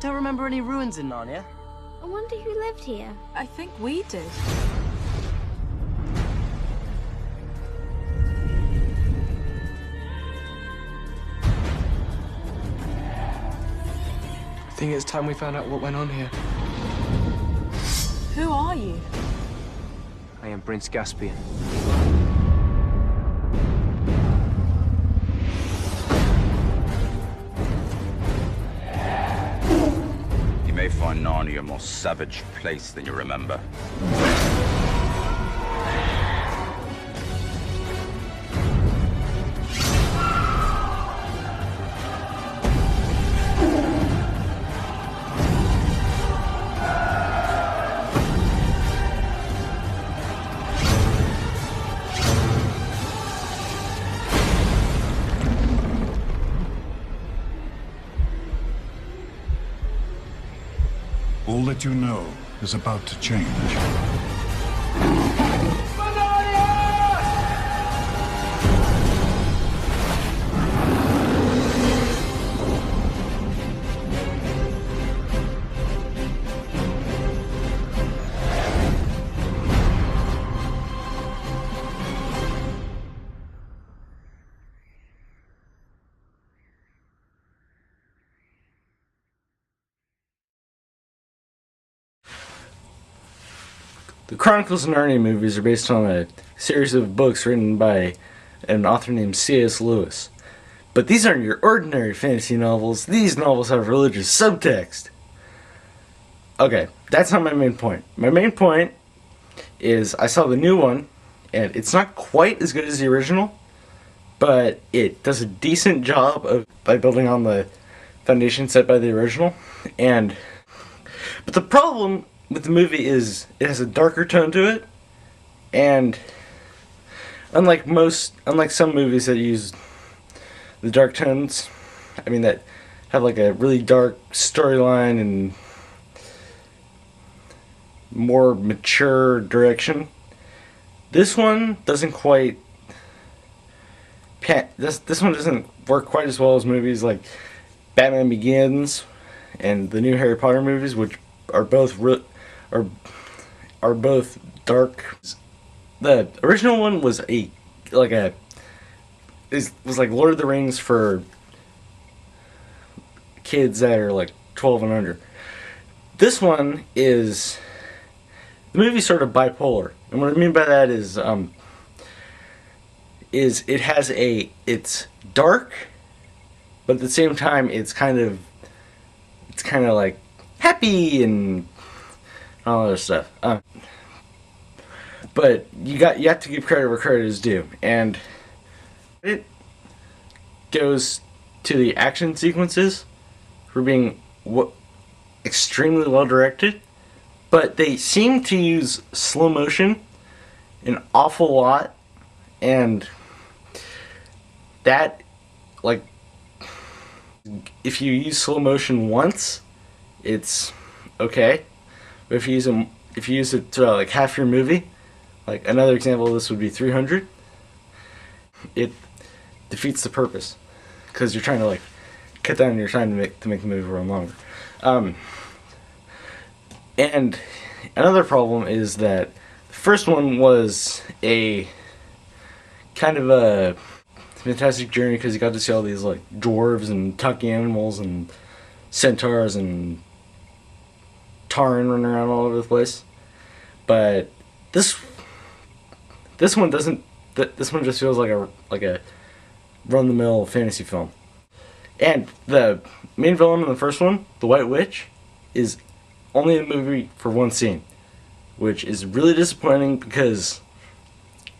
Don't remember any ruins in Narnia. I wonder who lived here. I think we did. I think it's time we found out what went on here. Who are you? I am Prince Caspian. You may find Narnia a more savage place than you remember. All that you know is about to change. The Chronicles of Narnia movies are based on a series of books written by an author named C.S. Lewis. But these aren't your ordinary fantasy novels. These novels have religious subtext. Okay, that's not my main point. My main point is I saw the new one, and it's not quite as good as the original, but it does a decent job by building on the foundation set by the original. But the problem with the movie is it has a darker tone to it, and unlike some movies that use the dark tones, that have like a really dark storyline and more mature direction, this one doesn't quite this one doesn't work quite as well as movies like Batman Begins and the new Harry Potter movies, which are both both dark. The original one was like Lord of the Rings for kids that are like 12 and under. This one is the movie's sort of bipolar, and what I mean by that is it's dark, but at the same time it's kind of like happy and all other stuff. But you have to give credit where credit is due, and it goes to the action sequences for being extremely well directed, but they seem to use slow motion an awful lot, and that, like, if you use slow motion once, it's okay. But if you use it to like half your movie, like another example of this would be 300, it defeats the purpose because you're trying to like cut down your time to make the movie run longer. And another problem is that the first one was a kind of a fantastic journey because you got to see all these like dwarves and tucky animals and centaurs and Taran running around all over the place. But this one doesn't. This one just feels like a run-the-mill fantasy film. And the main villain in the first one, the White Witch, is only in the movie for one scene, which is really disappointing because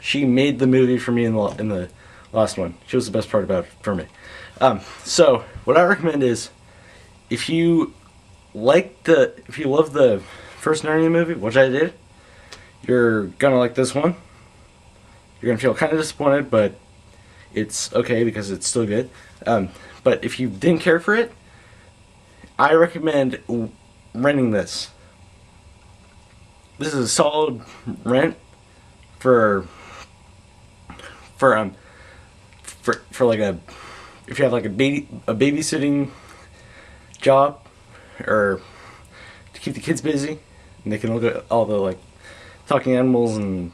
she made the movie for me in the last one. She was the best part about it for me. So what I recommend is, if you love the first Narnia movie, which I did, you're gonna like this one. You're gonna feel kind of disappointed, but it's okay because it's still good. But if you didn't care for it, I recommend renting this. This is a solid rent for like if you have like a babysitting job or to keep the kids busy, and they can look at all the like talking animals and